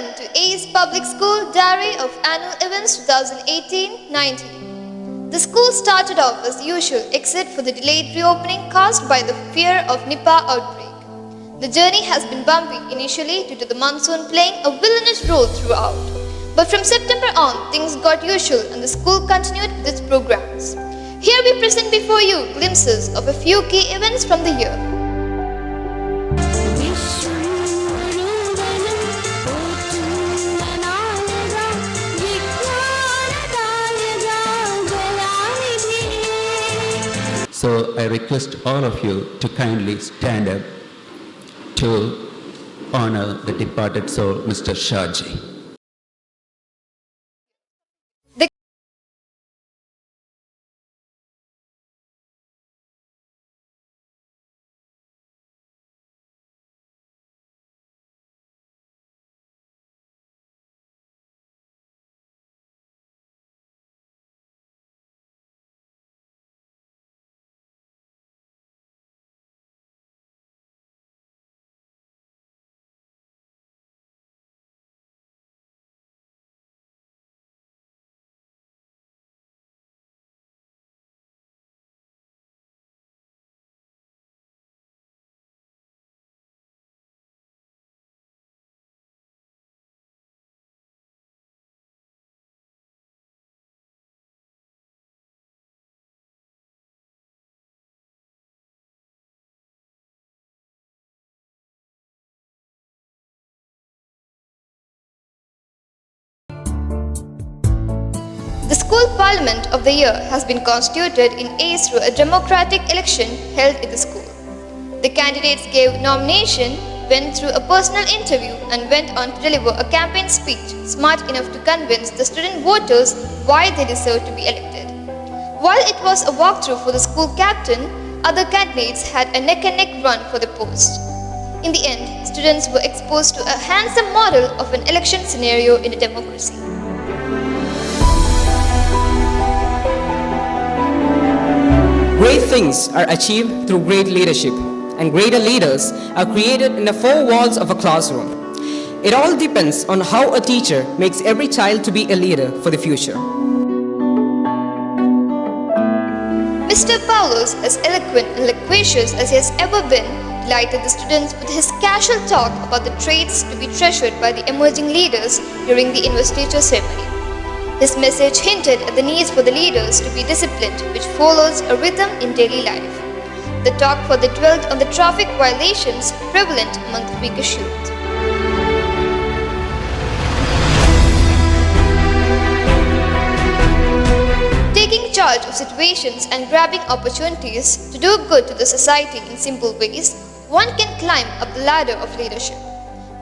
Welcome to Ace Public School Diary of Annual Events 2018-19. The school started off as usual except for the delayed reopening caused by the fear of Nipah outbreak. The journey has been bumpy initially due to the monsoon playing a villainous role throughout. But from September on, things got usual and the school continued with its programs. Here we present before you glimpses of a few key events from the year. So I request all of you to kindly stand up to honor the departed soul, Mr. Shaji. The School Parliament of the Year has been constituted in Ace through a democratic election held at the school. The candidates gave nomination, went through a personal interview and went on to deliver a campaign speech smart enough to convince the student voters why they deserve to be elected. While it was a walkthrough for the school captain, other candidates had a neck-and-neck run for the post. In the end, students were exposed to a handsome model of an election scenario in a democracy. Great things are achieved through great leadership, and greater leaders are created in the four walls of a classroom. It all depends on how a teacher makes every child to be a leader for the future. Mr. Paulos, as eloquent and loquacious as he has ever been, delighted the students with his casual talk about the traits to be treasured by the emerging leaders during the investiture ceremony. His message hinted at the need for the leaders to be disciplined, which follows a rhythm in daily life. The talk further dwelt on the traffic violations prevalent among the freakish youth. Taking charge of situations and grabbing opportunities to do good to the society in simple ways, one can climb up the ladder of leadership.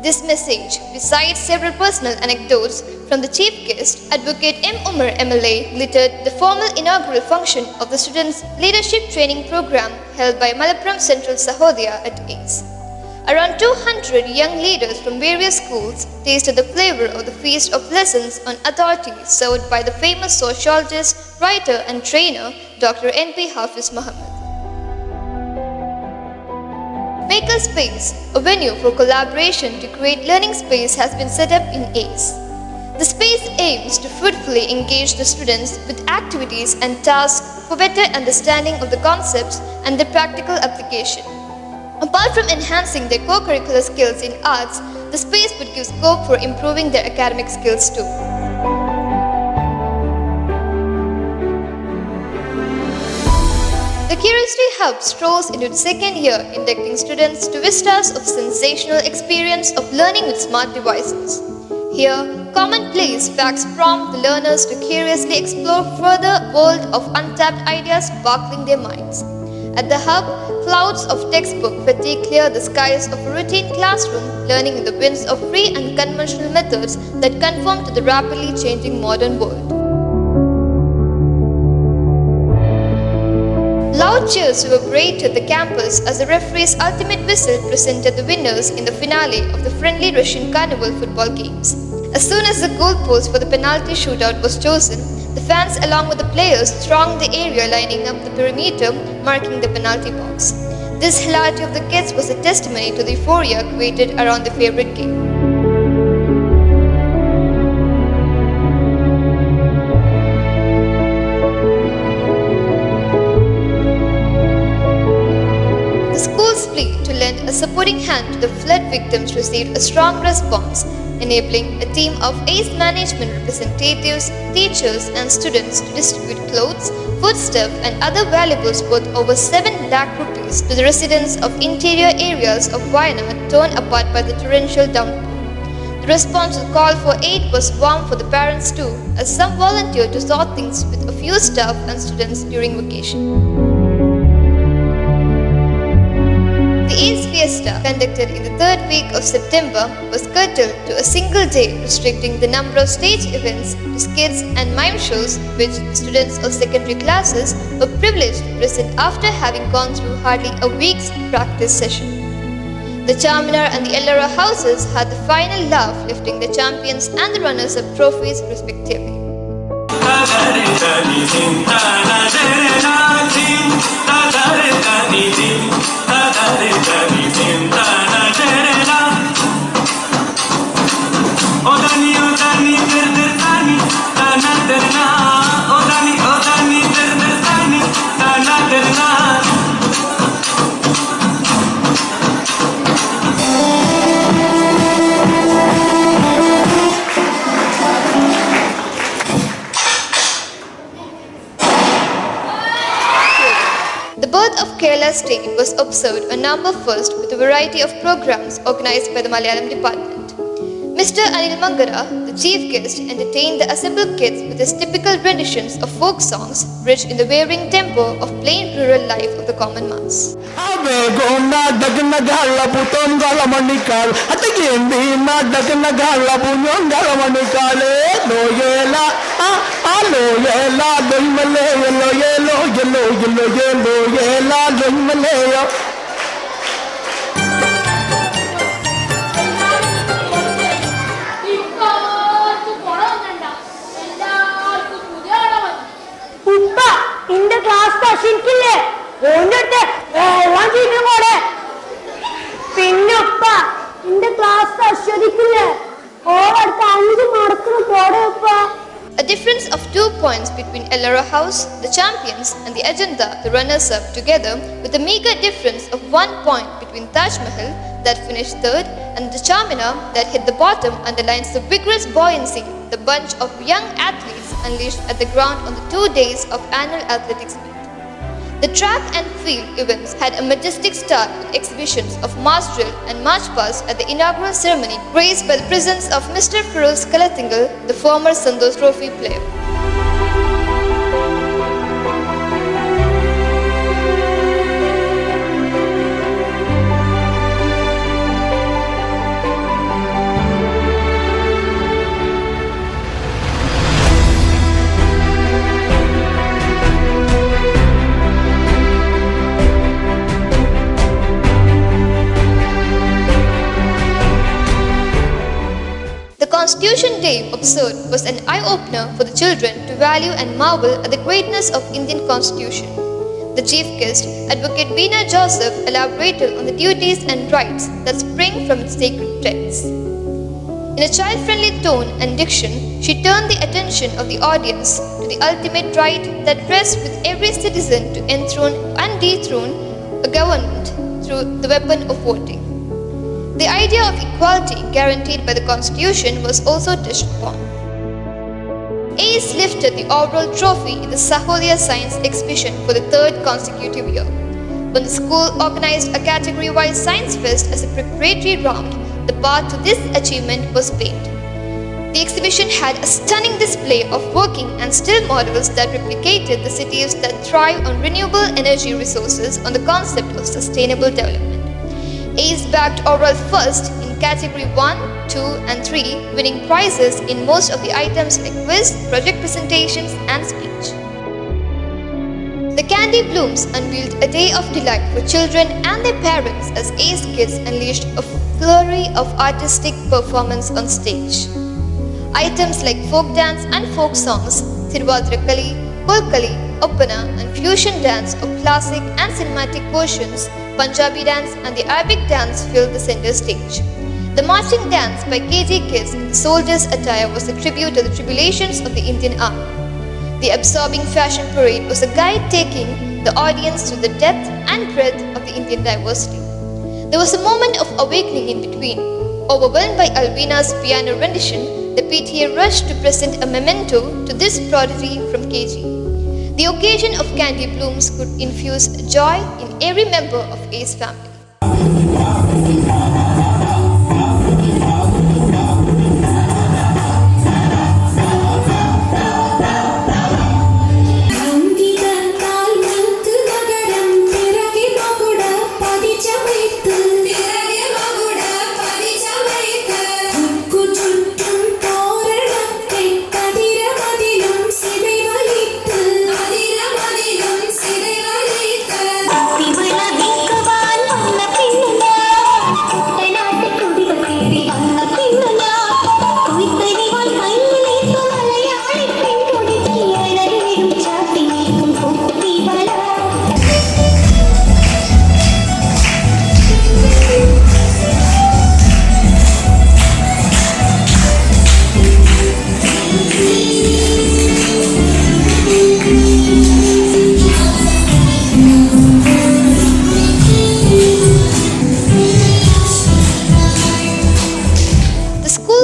This message, besides several personal anecdotes from the chief guest, Advocate M. Umar MLA, glittered the formal inaugural function of the students' leadership training program held by Malappuram Central Sahodaya at ACE. Around 200 young leaders from various schools tasted the flavor of the feast of lessons on authority served by the famous sociologist, writer and trainer Dr. N.P. Hafiz Muhammad. Makerspace, a venue for collaboration to create learning space, has been set up in ACE. The space aims to fruitfully engage the students with activities and tasks for better understanding of the concepts and their practical application. Apart from enhancing their co-curricular skills in arts, the space would give scope for improving their academic skills too. The Curiosity Hub strolls into its second year, inducting students to vistas of sensational experience of learning with smart devices. Here, commonplace facts prompt the learners to curiously explore further world of untapped ideas sparkling their minds. At the hub, clouds of textbook fatigue clear the skies of a routine classroom, learning in the winds of free and conventional methods that conform to the rapidly changing modern world. Loud cheers reverberated the campus as the referee's ultimate whistle presented the winners in the finale of the friendly Russian Carnival football games. As soon as the goalpost for the penalty shootout was chosen, the fans along with the players thronged the area lining up the perimeter marking the penalty box. This hilarity of the kids was a testimony to the euphoria created around the favorite game. hand to the flood victims received a strong response, enabling a team of ACE management representatives, teachers, and students to distribute clothes, foodstuff, and other valuables worth over 7 lakh rupees to the residents of interior areas of Wayanad torn apart by the torrential downpour. The response to the call for aid was warm for the parents too, as some volunteered to sort things with a few staff and students during vacation. The ACE Fiesta, conducted in the third week of September, was curtailed to a single day, restricting the number of stage events to skits and mime shows, which students of secondary classes were privileged to present after having gone through hardly a week's practice session. The Charminar and the Ellora houses had the final laugh, lifting the champions and the runners-up trophies respectively. The birth of Kerala state was observed on November 1st with a variety of programs organized by the Malayalam department. Mr. Anil Mangara, the chief guest, entertained the assembled kids with his typical renditions of folk songs rich in the varying tempo of plain rural life of the common mass. In the class, a difference of 2 points between Ellora House, the champions, and the Agenda, the runners-up, together with a meager difference of 1 point between Taj Mahal, that finished third, and the Charminar, that hit the bottom, underlines the vigorous buoyancy the bunch of young athletes unleashed at the ground on the 2 days of annual athletics meet. The track and field events had a majestic start with exhibitions of mass drill and march past at the inaugural ceremony, graced by the presence of Mr. Feroz Kalatingal, the former Sandosh Trophy player. Constitution Day observed was an eye-opener for the children to value and marvel at the greatness of Indian Constitution. The chief guest, Advocate Beena Joseph, elaborated on the duties and rights that spring from its sacred texts. In a child-friendly tone and diction, she turned the attention of the audience to the ultimate right that rests with every citizen to enthrone and dethrone a government through the weapon of voting. The idea of equality guaranteed by the Constitution was also touched upon. ACE lifted the overall trophy in the Sahodaya Science exhibition for the third consecutive year. When the school organized a category-wise science fest as a preparatory round, the path to this achievement was paved. The exhibition had a stunning display of working and still models that replicated the cities that thrive on renewable energy resources on the concept of sustainable development. ACE bagged overall first in category 1, 2 and 3, winning prizes in most of the items like quiz, project presentations and speech. The Candy Blooms unveiled a day of delight for children and their parents as ACE kids unleashed a flurry of artistic performance on stage. Items like folk dance and folk songs, Thiruvathirakali, Kolkali, Oppana and fusion dance of classic and cinematic versions, Punjabi dance and the Arabic dance filled the center stage. The marching dance by KG Kids in the soldiers' attire was a tribute to the tribulations of the Indian Army. The absorbing fashion parade was a guide taking the audience through the depth and breadth of the Indian diversity. There was a moment of awakening in between. Overwhelmed by Alvina's piano rendition, the PTA rushed to present a memento to this prodigy from KG. The occasion of candy blooms could infuse joy in every member of A's family.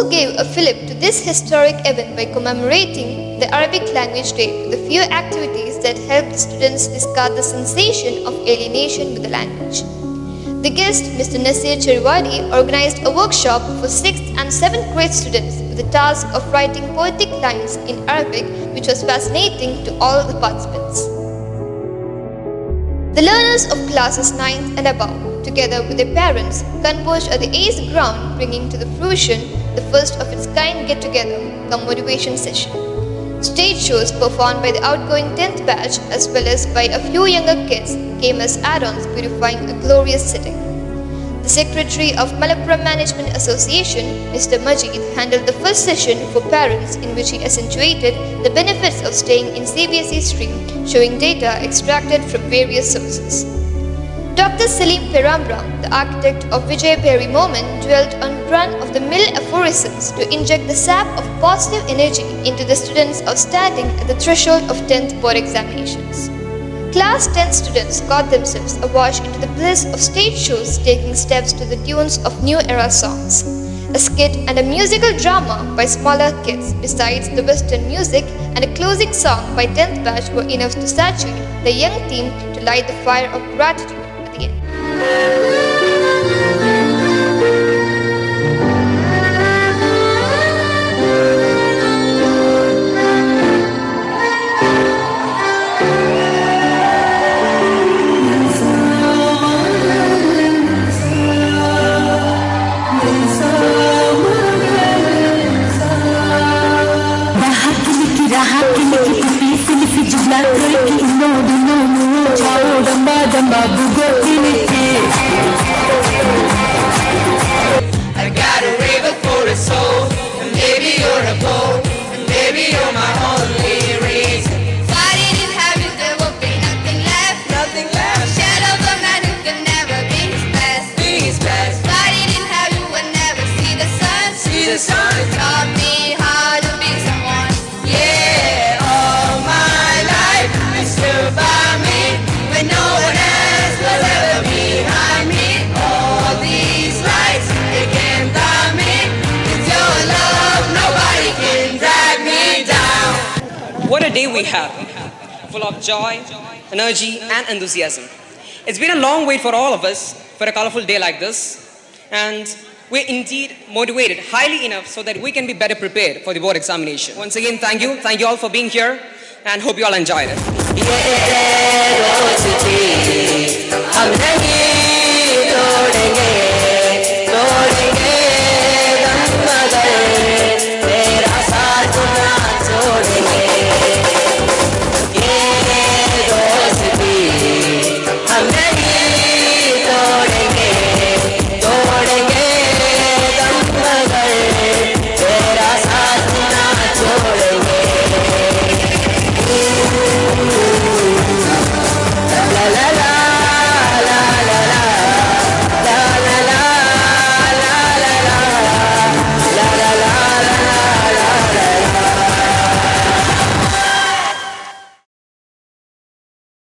Gave a fillip to this historic event by commemorating the Arabic Language Day with a few activities that helped students discard the sensation of alienation with the language. The guest, Mr. Nasir Cheriwadi, organized a workshop for 6th and 7th grade students with the task of writing poetic lines in Arabic, which was fascinating to all the participants. The learners of classes 9th and above, together with their parents, converged at the A's ground, bringing to the fruition the first of its kind get-together, the motivation session. Stage shows performed by the outgoing 10th batch as well as by a few younger kids came as add-ons, beautifying a glorious setting. The Secretary of Malappuram Management Association, Mr. Majid, handled the first session for parents in which he accentuated the benefits of staying in CBSE stream, showing data extracted from various sources. Dr. Salim Perambram, the architect of Vijay Perry Moment, dwelt on run-of-the-mill aphorisms to inject the sap of positive energy into the students outstanding at the threshold of 10th board examinations. Class 10 students got themselves awash into the bliss of stage shows, taking steps to the tunes of new era songs. A skit and a musical drama by smaller kids, besides the Western music and a closing song by 10th batch were enough to saturate the young team to light the fire of gratitude at the end. I got a river for a soul, and baby you're a boat, and baby you're my only reason. If I didn't have you, there would be nothing left. Nothing left, Shadow of a man who can never be his best. be his best. If I didn't have you, I'd never see the sun. See the sun, Taught me how to be someone. yeah. All my life you stood by me when no one else was ever behind me. All these lights they can't stop me. With your love, nobody can drag me down. What a day we have, full of joy, energy and enthusiasm. It's been a long wait for all of us for a colorful day like this, and we're indeed motivated highly enough so that we can be better prepared for the board examination. Once again, thank you all for being here, and hope you all enjoyed it. हम नहीं तोड़ेंगे